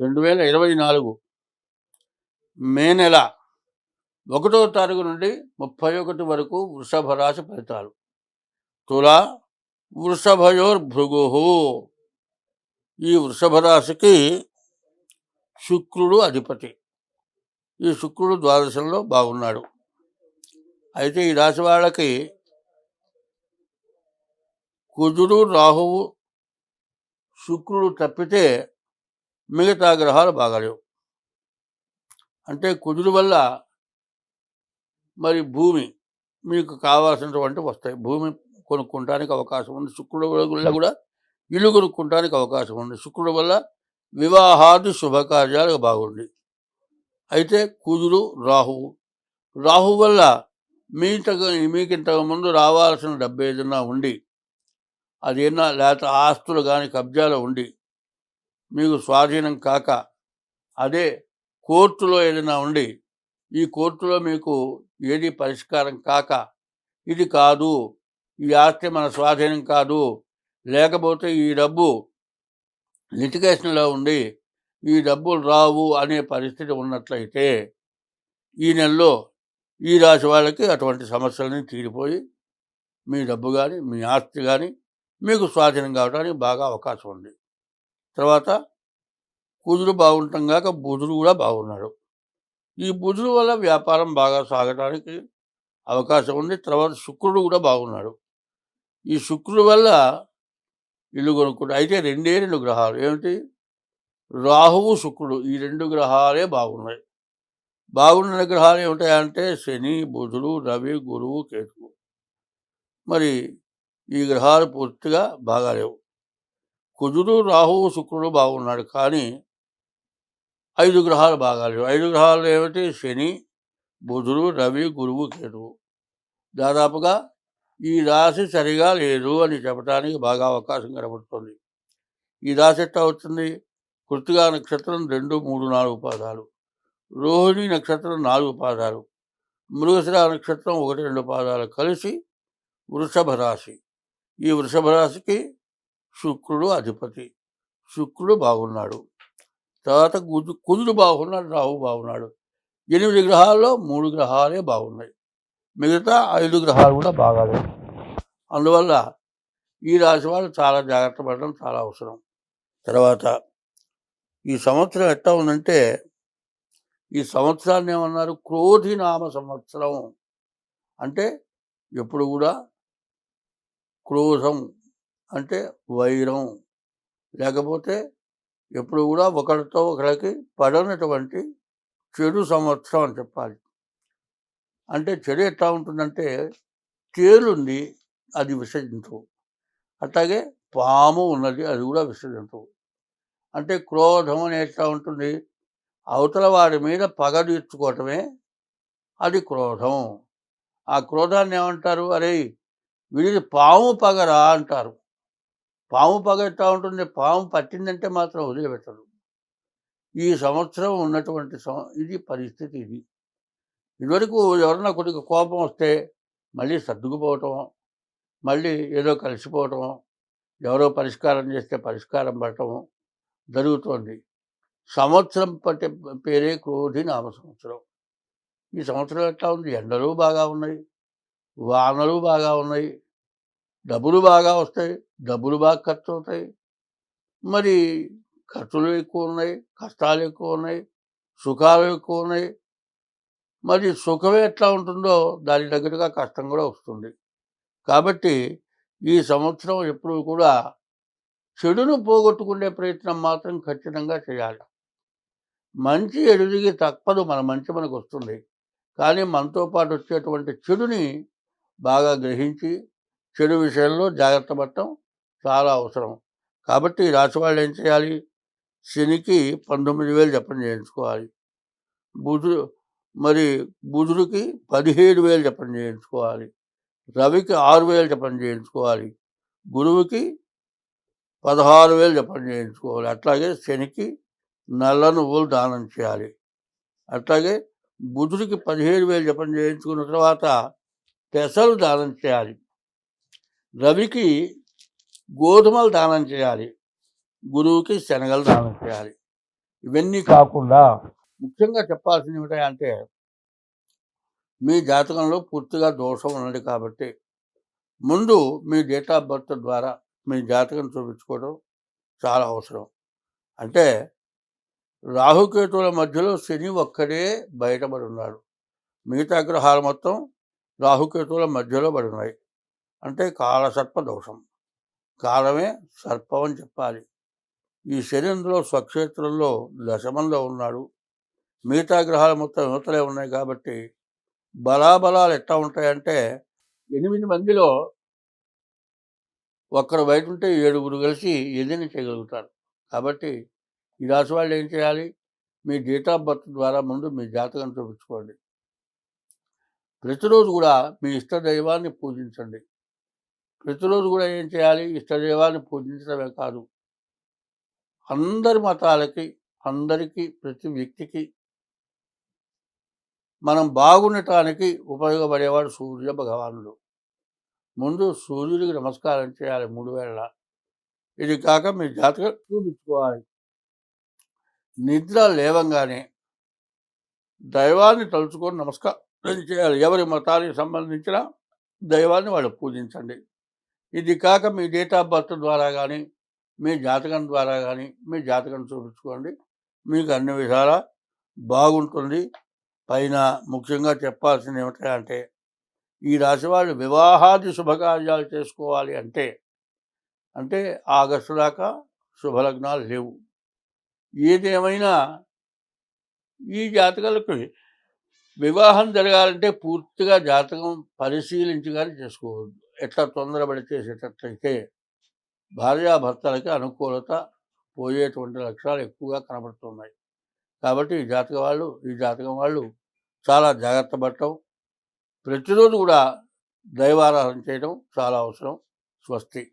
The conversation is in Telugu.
2024 మే నెల 1వ తారీఖు నుండి 31 వరకు వృషభ రాశి ఫలితాలు. తులా వృషభయోర్భృగు. ఈ వృషభ రాశికి శుక్రుడు అధిపతి. ఈ శుక్రుడు ద్వాదశంలో బాగున్నాడు. అయితే ఈ రాశి వాళ్ళకి కుజుడు, రాహువు, శుక్రుడు తప్పితే మిగతా గ్రహాలు బాగాలేవు. అంటే కుజుడు వల్ల మరి భూమి మీకు కావాల్సినటువంటి వస్తాయి. భూమి కొనుక్కోవడానికి అవకాశం ఉంది. శుక్రుడు వల్ల కూడా ఇల్లు కొనుక్కోవడానికి అవకాశం ఉంది. శుక్రుడు వల్ల వివాహాది శుభకార్యాలు బాగుంది. అయితే కుజుడు, రాహు వల్ల మీకు ఇంతకు ముందు రావాల్సిన డబ్బు ఏదైనా ఉండి అదేనా లేకపోతే ఆస్తులు కానీ కబ్జాలు ఉండి మీకు స్వాధీనం కాక, అదే కోర్టులో ఏదైనా ఉండి ఈ కోర్టులో మీకు ఏది పరిష్కారం కాక, ఇది కాదు, ఈ ఆస్తి మన స్వాధీనం కాదు, లేకపోతే ఈ డబ్బు లిటిగేషన్లో ఉండి ఈ డబ్బులు రావు అనే పరిస్థితి ఉన్నట్లయితే ఈ నెలలో ఈ రాశి వాళ్ళకి అటువంటి సమస్యలని తీరిపోయి మీ డబ్బు కానీ మీ ఆస్తి కానీ మీకు స్వాధీనం కావడానికి బాగా అవకాశం ఉంది. తర్వాత కుజుడు బాగుంటాం కాక బుధుడు కూడా బాగున్నాడు. ఈ బుధుడు వల్ల వ్యాపారం బాగా సాగడానికి అవకాశం ఉంది. తర్వాత శుక్రుడు కూడా బాగున్నాడు. ఈ శుక్రుడు వల్ల ఇల్లు కొనుక్కుంటాడు. అయితే రెండు గ్రహాలు ఏమిటి, రాహువు, శుక్రుడు, ఈ 2 గ్రహాలే బాగున్నాయి. బాగున్న గ్రహాలు ఏమిటాయంటే శని, బుధుడు, రవి, గురువు, కేతువు. మరి ఈ గ్రహాలు పూర్తిగా బాగాలేవు. కుజుడు, రాహువు, శుక్రుడు బాగున్నాడు, కానీ 5 గ్రహాలు బాగాలేవు. 5 గ్రహాలు ఏమిటి, శని, బుధుడు, రవి, గురువు, కేతువు. దాదాపుగా ఈ రాశి సరిగా లేదు అని చెప్పడానికి బాగా అవకాశం కనబడుతుంది. ఈ రాశి ఎట్లా అవుతుంది, కృత్తికా నక్షత్రం 2, 3, 4 పాదాలు, రోహిణి నక్షత్రం 4 పాదాలు, మృగశిర నక్షత్రం 1, 2 పాదాలు కలిసి వృషభ రాశి. ఈ వృషభ రాశికి శుక్రుడు అధిపతి. శుక్రుడు బాగున్నాడు. తర్వాత కుజుడు బాగున్నాడు, రాహు బాగున్నాడు. 8 గ్రహాల్లో 3 గ్రహాలే బాగున్నాయి, మిగతా 5 గ్రహాలు కూడా బాగాలేవు. అందువల్ల ఈ రాశి వాళ్ళు చాలా జాగ్రత్త పడడం చాలా అవసరం. తర్వాత ఈ సంవత్సరం ఎట్లా ఉందంటే, ఈ సంవత్సరాన్ని ఏమన్నారు, క్రోధినామ సంవత్సరం. అంటే ఎప్పుడు కూడా క్రోధం అంటే వైరం, లేకపోతే ఎప్పుడు కూడా ఒకరితో ఒకరికి పడనటువంటి చెడు సంవత్సరం అని చెప్పాలి. అంటే చెడు ఎట్లా ఉంటుందంటే, తేలుంది, అది విసర్జించవు. అట్లాగే పాము ఉన్నది, అది కూడా విసర్జించవు. అంటే క్రోధం అని ఎట్లా ఉంటుంది, అవతల వారి మీద పగ తీర్చుకోవటమే అది క్రోధం. ఆ క్రోధాన్ని ఏమంటారు, అరే వీడిది పాము పగరా అంటారు. పాము పగ ఎట్లా ఉంటుంది, పాము పట్టిందంటే మాత్రం వదిలిపెట్టదు. ఈ సంవత్సరం ఉన్నటువంటి ఇది పరిస్థితి. ఇదివరకు ఎవరన్నా కొద్దిగా కోపం వస్తే మళ్ళీ సర్దుకుపోవటం, మళ్ళీ ఏదో కలిసిపోవటం, ఎవరో పరిష్కారం చేస్తే పరిష్కారం పడటం జరుగుతోంది. సంవత్సరం పట్టే పేరే క్రోధి నామ సంవత్సరం. ఈ సంవత్సరం ఎట్లా ఉంది, ఎండలు బాగా ఉన్నాయి, వానలు బాగా ఉన్నాయి, డబ్బులు బాగా వస్తాయి, డబ్బులు బాగా ఖర్చు అవుతాయి. మరి ఖర్చులు ఎక్కువ ఉన్నాయి, కష్టాలు ఎక్కువ ఉన్నాయి, సుఖాలు ఎక్కువ ఉన్నాయి. మరి సుఖమే ఎట్లా ఉంటుందో దాని దగ్గరగా కష్టం కూడా వస్తుంది. కాబట్టి ఈ సంవత్సరం ఎప్పుడు కూడా చెడును పోగొట్టుకునే ప్రయత్నం మాత్రం ఖచ్చితంగా చేయాలి. మంచి ఎదురుగి తప్పదు, మన మంచి మనకు వస్తుంది, కానీ మనతో పాటు వచ్చేటువంటి చెడుని బాగా గ్రహించి చెడు విషయంలో జాగ్రత్త పడటం చాలా అవసరం. కాబట్టి ఈ రాశి వాళ్ళు ఏం చేయాలి, శనికి 19,000 జపం చేయించుకోవాలి, బుధుడికి 17,000 జపం చేయించుకోవాలి, రవికి 6,000 జపం చేయించుకోవాలి, గురువుకి 16,000 జపం చేయించుకోవాలి. అట్లాగే శనికి నల్ల నువ్వులు దానం చేయాలి. అట్లాగే బుధుడికి 17,000 జపం చేయించుకున్న తర్వాత పెసలు దానం చేయాలి, రవికి గోధుమలు దానం చేయాలి, గురువుకి శనగలు దానం చేయాలి. ఇవన్నీ కాకుండా ముఖ్యంగా చెప్పాల్సింది ఏమిటంటే మీ జాతకంలో పూర్తిగా దోషం ఉన్నది కాబట్టి ముందు మీ డేట్ ఆఫ్ బర్త్ ద్వారా మీ జాతకం చూపించుకోవడం చాలా అవసరం. అంటే రాహుకేతువుల మధ్యలో శని ఒక్కడే బయటపడి ఉన్నాడు. మిగతా గ్రహాలు మొత్తం రాహుకేతువుల మధ్యలో పడి ఉన్నాయి. అంటే కాలసర్ప దోషం. కాలమే సర్పం అని చెప్పాలి. ఈ శని అందులో స్వక్షేత్రంలో దశమంలో ఉన్నాడు. మిగతా గ్రహాలు మొత్తం యువతలే ఉన్నాయి కాబట్టి బలాబలాలు ఎట్లా ఉంటాయంటే 8 మందిలో ఒక్కరు బయట ఉంటే 7గురు కలిసి ఏదైనా చేయగలుగుతారు. కాబట్టి ఈ రాశి వాళ్ళు ఏం చేయాలి? మీ డేట్ ఆఫ్ బర్త్ ద్వారా ముందు మీ జాతకం చూపించుకోండి. ప్రతిరోజు కూడా మీ ఇష్ట దైవాన్ని పూజించండి. ప్రతిరోజు కూడా ఏం చేయాలి? ఇష్ట దైవాన్ని పూజించడమే కాదు, అందరి మతాలకి, అందరికీ, ప్రతి వ్యక్తికి మనం బాగుండటానికి ఉపయోగపడేవాడు సూర్య భగవానుడు. ముందు సూర్యుడికి నమస్కారం చేయాలి 3 వేళలా. ఇది కాక మీ జాతకం చూపించుకోవాలి. నిద్ర లేవంగానే దైవాన్ని తలుచుకొని నమస్కారం చేయాలి. ఎవరి మతానికి సంబంధించిన దైవాన్ని వాళ్ళు పూజించండి. ఇది కాక మీ డేట్ ఆఫ్ బర్త్ ద్వారా కానీ, మీ జాతకం ద్వారా కానీ మీ జాతకం చూపించుకోండి. మీకు అన్ని విధాలా బాగుంటుంది. పైన ముఖ్యంగా చెప్పాల్సింది ఏమిటంటే ఈ రాశి వాళ్ళు వివాహాది శుభకార్యాలు చేసుకోవాలి అంటే ఆగస్టు దాకా శుభలగ్నాలు లేవు. ఏదేమైనా ఈ జాతకాలకు వివాహం జరగాలంటే పూర్తిగా జాతకం పరిశీలించి కానీ చేసుకోవద్దు. ఎట్లా తొందరపడి చేసేటట్లయితే భార్యాభర్తలకి అనుకూలత పోయేటువంటి లక్షణాలు ఎక్కువగా కనబడుతున్నాయి. కాబట్టి ఈ జాతకం వాళ్ళు చాలా జాగ్రత్త పడటం, ప్రతిరోజు కూడా దైవారాధన చేయడం చాలా అవసరం. స్వస్తి.